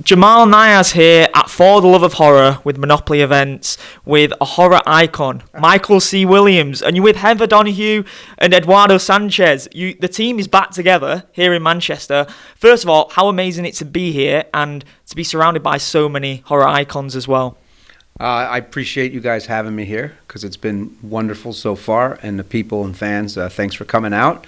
Jamal Niaz here at For the Love of Horror with Monopoly Events with a horror icon, Michael C. Williams, and you're with Heather Donahue and Eduardo Sanchez. The team is back together here in Manchester. First of all, how amazing it to be here and to be surrounded by so many horror icons as well. I appreciate you guys having me here because it's been wonderful so far, and the people and fans, thanks for coming out.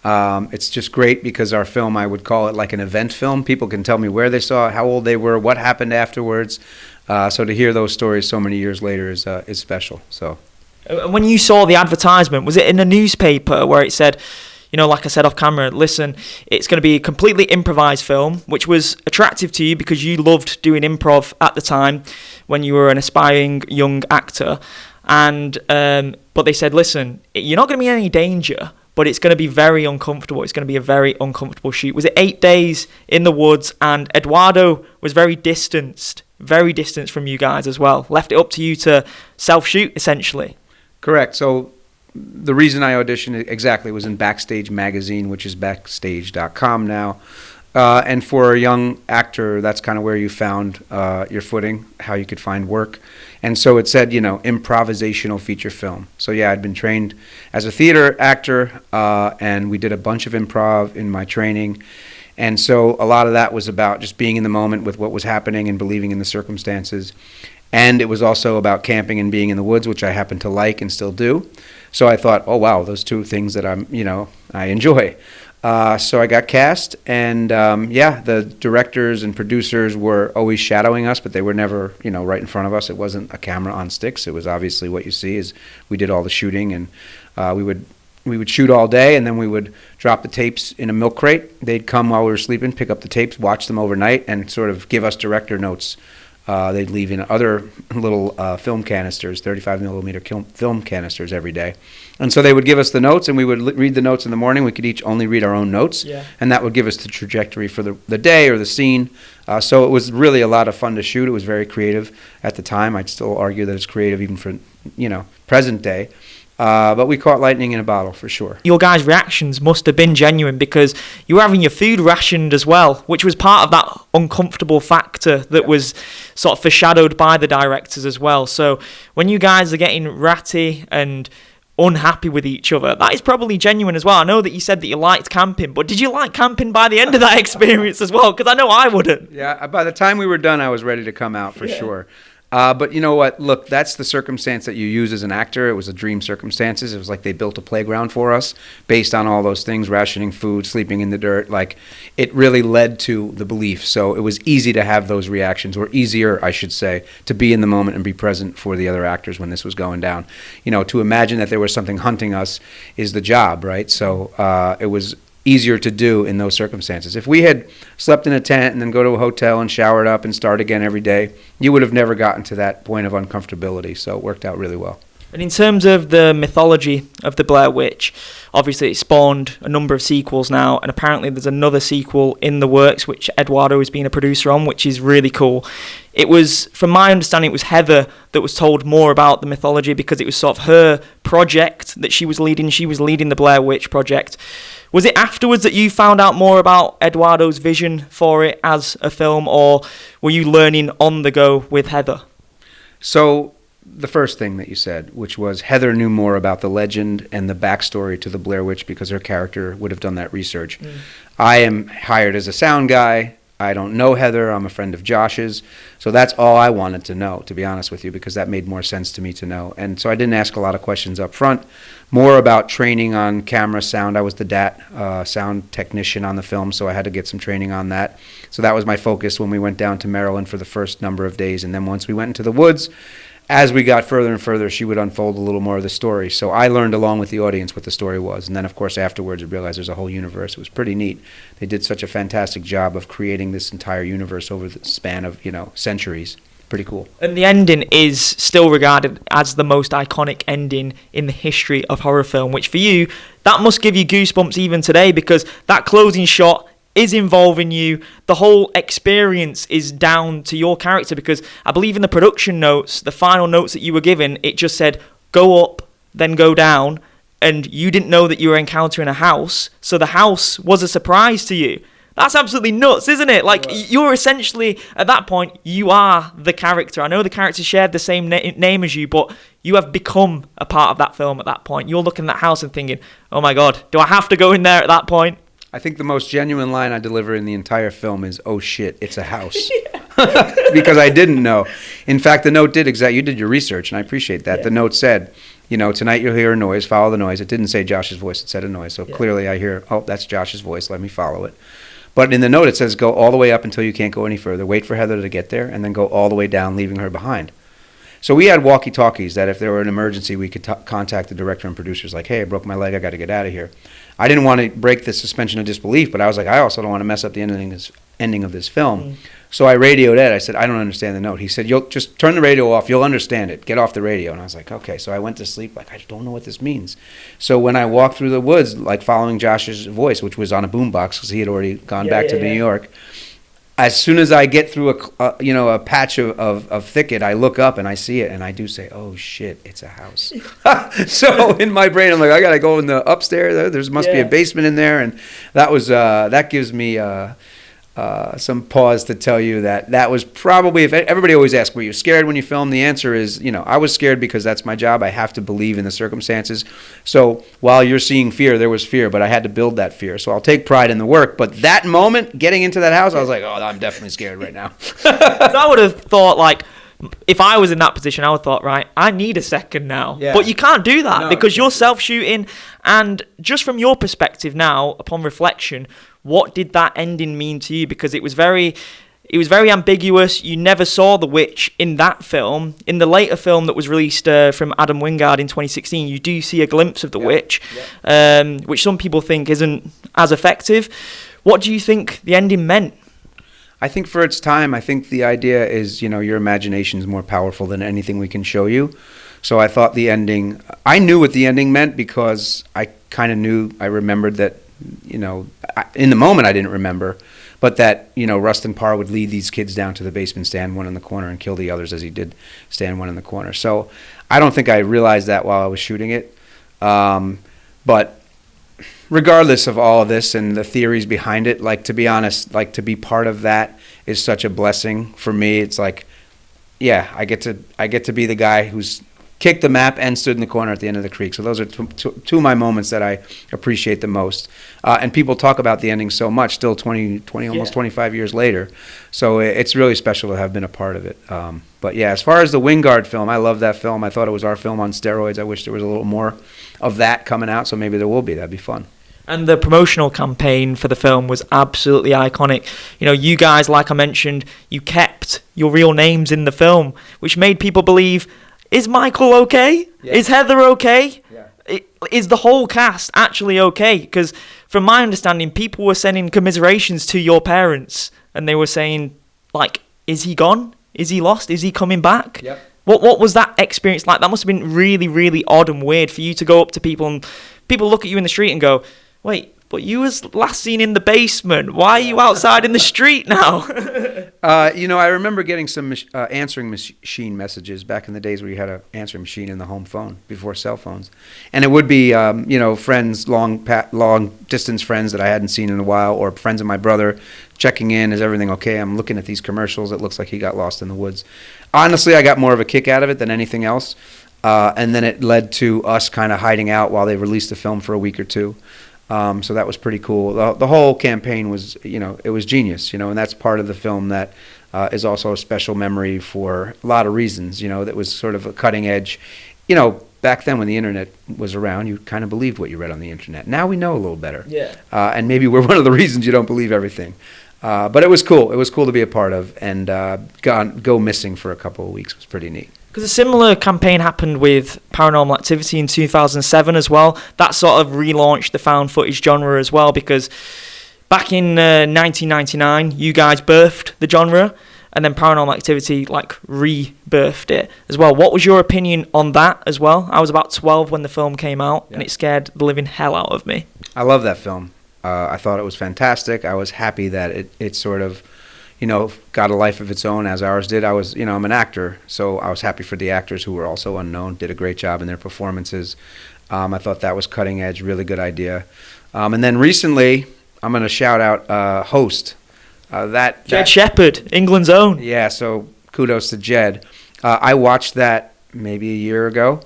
It's just great because our film, I would call it like an event film. People can tell me where they saw it, how old they were, what happened afterwards. So to hear those stories so many years later is special. So, when you saw the advertisement, was it in a newspaper where it said, you know, like I said off camera, listen, it's going to be a completely improvised film, which was attractive to you because you loved doing improv at the time when you were an aspiring young actor. And but they said, listen, you're not going to be in any danger, but it's going to be very uncomfortable. It's going to be a very uncomfortable shoot. Was it 8 days in the woods? And Eduardo was very distanced from you guys as well. Left it up to you to self-shoot, essentially. Correct. So the reason I auditioned exactly was in Backstage Magazine, which is backstage.com now. And for a young actor, that's kind of where you found your footing, how you could find work. And so it said, you know, improvisational feature film. So yeah, I'd been trained as a theater actor, and we did a bunch of improv in my training. And so a lot of that was about just being in the moment with what was happening and believing in the circumstances. And it was also about camping and being in the woods, which I happen to like and still do. So I thought, oh wow, those two things that I enjoy. So I got cast, and the directors and producers were always shadowing us, but they were never, right in front of us. It wasn't a camera on sticks. It was obviously what you see is we did all the shooting, and we would shoot all day, and then we would drop the tapes in a milk crate. They'd come while we were sleeping, pick up the tapes, watch them overnight, and sort of give us director notes. They'd leave in other little film canisters, 35 millimeter film canisters every day. And so they would give us the notes, and we would read the notes in the morning. We could each only read our own notes, and that would give us the trajectory for the day or the scene. So it was really a lot of fun to shoot. It was very creative at the time. I'd still argue that it's creative even for, present day. But we caught lightning in a bottle for sure. Your guys' reactions must have been genuine because you were having your food rationed as well, which was part of that uncomfortable factor that was sort of foreshadowed by the directors as well. So when you guys are getting ratty and unhappy with each other, that is probably genuine as well. I know that you said that you liked camping, but did you like camping by the end of that experience as well? Because I know I wouldn't. Yeah, by the time we were done, I was ready to come out for sure. But you know what? Look, that's the circumstance that you use as an actor. It was a dream circumstances. It was like they built a playground for us based on all those things, rationing food, sleeping in the dirt. Like, it really led to the belief. So it was easy to have those reactions, or easier, I should say, to be in the moment and be present for the other actors when this was going down. To imagine that there was something hunting us is the job, right? So it was easier to do in those circumstances. If we had slept in a tent and then go to a hotel and showered up and start again every day, you would have never gotten to that point of uncomfortability. So it worked out really well. And in terms of the mythology of the Blair Witch, obviously it spawned a number of sequels now, and apparently there's another sequel in the works which Eduardo has been a producer on, which is really cool. It was, from my understanding, it was Heather that was told more about the mythology because it was sort of her project that she was leading. She was leading the Blair Witch project. Was it afterwards that you found out more about Eduardo's vision for it as a film, or were you learning on the go with Heather? So the first thing that you said, which was Heather knew more about the legend and the backstory to the Blair Witch because her character would have done that research. I am hired as a sound guy. I don't know Heather. I'm a friend of Josh's. So that's all I wanted to know, to be honest with you, because that made more sense to me to know. And so I didn't ask a lot of questions up front. More about training on camera sound. I was the DAT sound technician on the film, so I had to get some training on that. So that was my focus when we went down to Maryland for the first number of days. And then once we went into the woods, as we got further and further, she would unfold a little more of the story. So I learned along with the audience what the story was. And then, of course, afterwards, I realized there's a whole universe. It was pretty neat. They did such a fantastic job of creating this entire universe over the span of, centuries. Pretty cool. And the ending is still regarded as the most iconic ending in the history of horror film, which for you, that must give you goosebumps even today, because that closing shot is involving you. The whole experience is down to your character, because I believe in the production notes, the final notes that you were given, it just said go up, then go down, and you didn't know that you were encountering a house, so the house was a surprise to you. That's absolutely nuts, isn't it? Like, What? you're essentially, at that point, you are the character. I know the character shared the same name as you, but you have become a part of that film at that point. You're looking at that house and thinking, oh my God, do I have to go in there at that point? I think the most genuine line I deliver in the entire film is, "Oh shit, it's a house." Because I didn't know. In fact, the note did you did your research, and I appreciate that. Yeah. The note said, tonight you'll hear a noise, follow the noise. It didn't say Josh's voice, it said a noise. So clearly I hear, oh, that's Josh's voice, let me follow it. But in the note it says, go all the way up until you can't go any further. Wait for Heather to get there, and then go all the way down, leaving her behind. So we had walkie-talkies that if there were an emergency, we could contact the director and producers like, hey, I broke my leg, I got to get out of here. I didn't want to break the suspension of disbelief, but I was like, I also don't want to mess up the ending of this film. So I radioed Ed. I said, I don't understand the note. He said, you'll just turn the radio off. You'll understand it. Get off the radio. And I was like, okay. So I went to sleep like, I don't know what this means. So when I walked through the woods, like following Josh's voice, which was on a boombox because he had already gone back to New York, as soon as I get through a patch of thicket, I look up and I see it, and I do say, "Oh shit, it's a house." So in my brain, I'm like, I gotta go in the upstairs. There must be a basement in there, and that gives me some pause to tell you that was probably, if everybody always asks, were you scared when you filmed? The answer is, I was scared because that's my job. I have to believe in the circumstances. So while you're seeing fear, there was fear, but I had to build that fear. So I'll take pride in the work. But that moment, getting into that house, I was like, oh, I'm definitely scared right now. So I would have thought, like, if I was in that position, I would have thought, right, I need a second now. Yeah. But you can't do that because you're exactly. self-shooting. And just from your perspective now, upon reflection, what did that ending mean to you? Because it was very ambiguous. You never saw the witch in that film. In the later film that was released from Adam Wingard in 2016, you do see a glimpse of the witch, which some people think isn't as effective. What do you think the ending meant? I think for its time, I think the idea is, your imagination is more powerful than anything we can show you. So I thought I knew what the ending meant because I kind of knew, I remembered that, in the moment I didn't remember, but that, Rustin Parr would lead these kids down to the basement, stand one in the corner, and kill the others as he did stand one in the corner. So I don't think I realized that while I was shooting it. But regardless of all of this and the theories behind it, like, to be honest, like, to be part of that is such a blessing for me. It's like, I get to be the guy who's kicked the map and stood in the corner at the end of the creek. So those are two of my moments that I appreciate the most. And people talk about the ending so much, still 20 almost 25 years later. So it's really special to have been a part of it. But yeah, as far as the Wingard film, I love that film. I thought it was our film on steroids. I wish there was a little more of that coming out, so maybe there will be. That'd be fun. And the promotional campaign for the film was absolutely iconic. You guys, like I mentioned, you kept your real names in the film, which made people believe, is Michael okay? Yeah. Is Heather okay? Yeah. Is the whole cast actually okay? Because from my understanding, people were sending commiserations to your parents, and they were saying, like, is he gone? Is he lost? Is he coming back? Yep. What was that experience like? That must have been really, really odd and weird for you to go up to people, and people look at you in the street and go, wait, but you was last seen in the basement. Why are you outside in the street now? I remember getting some answering machine messages back in the days where you had an answering machine in the home phone before cell phones. And it would be, friends, long distance friends that I hadn't seen in a while, or friends of my brother checking in. Is everything okay? I'm looking at these commercials. It looks like he got lost in the woods. Honestly, I got more of a kick out of it than anything else. And then it led to us kind of hiding out while they released the film for a week or two. So that was pretty cool. The whole campaign was, it was genius, and that's part of the film that is also a special memory for a lot of reasons, that was sort of a cutting edge. Back then when the internet was around, you kind of believed what you read on the internet. Now we know a little better. Yeah. And maybe we're one of the reasons you don't believe everything. But it was cool. It was cool to be a part of, and go missing for a couple of weeks was pretty neat. Because a similar campaign happened with Paranormal Activity in 2007 as well. That sort of relaunched the found footage genre as well, because back in 1999, you guys birthed the genre, and then Paranormal Activity rebirthed it as well. What was your opinion on that as well? I was about 12 when the film came out, and it scared the living hell out of me. I love that film. I thought it was fantastic. I was happy that it sort of, got a life of its own as ours did. I was, I'm an actor, so I was happy for the actors who were also unknown, did a great job in their performances. I thought that was cutting edge, really good idea. And then recently, I'm gonna shout out Host. Jed Shepherd, England's own. Yeah, so kudos to Jed. I watched that maybe a year ago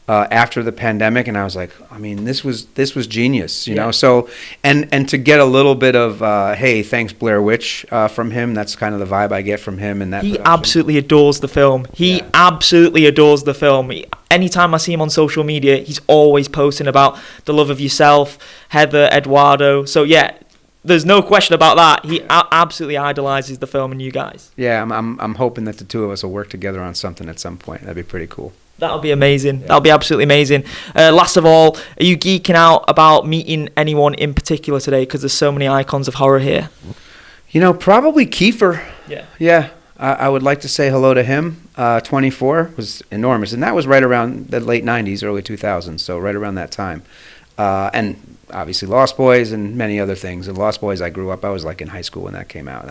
after the pandemic, and I was like, I mean, this was genius, you know. So and to get a little bit of hey, thanks Blair Witch from him. That's kind of the vibe I get from him. And that he production. absolutely adores the film. He absolutely adores the film. Anytime I see him on social media, he's always posting about the love of yourself, Heather, Eduardo. So yeah. There's no question about that. He absolutely idolizes the film and you guys. Yeah, I'm hoping that the two of us will work together on something at some point. That'd be pretty cool. That'll be amazing. That'll be absolutely amazing. Last of all, are you geeking out about meeting anyone in particular today? Because there's so many icons of horror here. You know, probably Kiefer. Yeah. Yeah, I would like to say hello to him. 24 was enormous, and that was right around the late 90s, early 2000s, so right around that time. And obviously Lost Boys and many other things. And Lost Boys, I grew up, I was like in high school when that came out.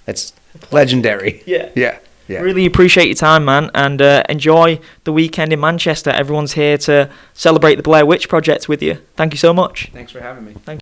That's legendary. Yeah. Yeah. Really appreciate your time, man, and enjoy the weekend in Manchester. Everyone's here to celebrate the Blair Witch Project with you. Thank you so much. Thanks for having me. Thank you.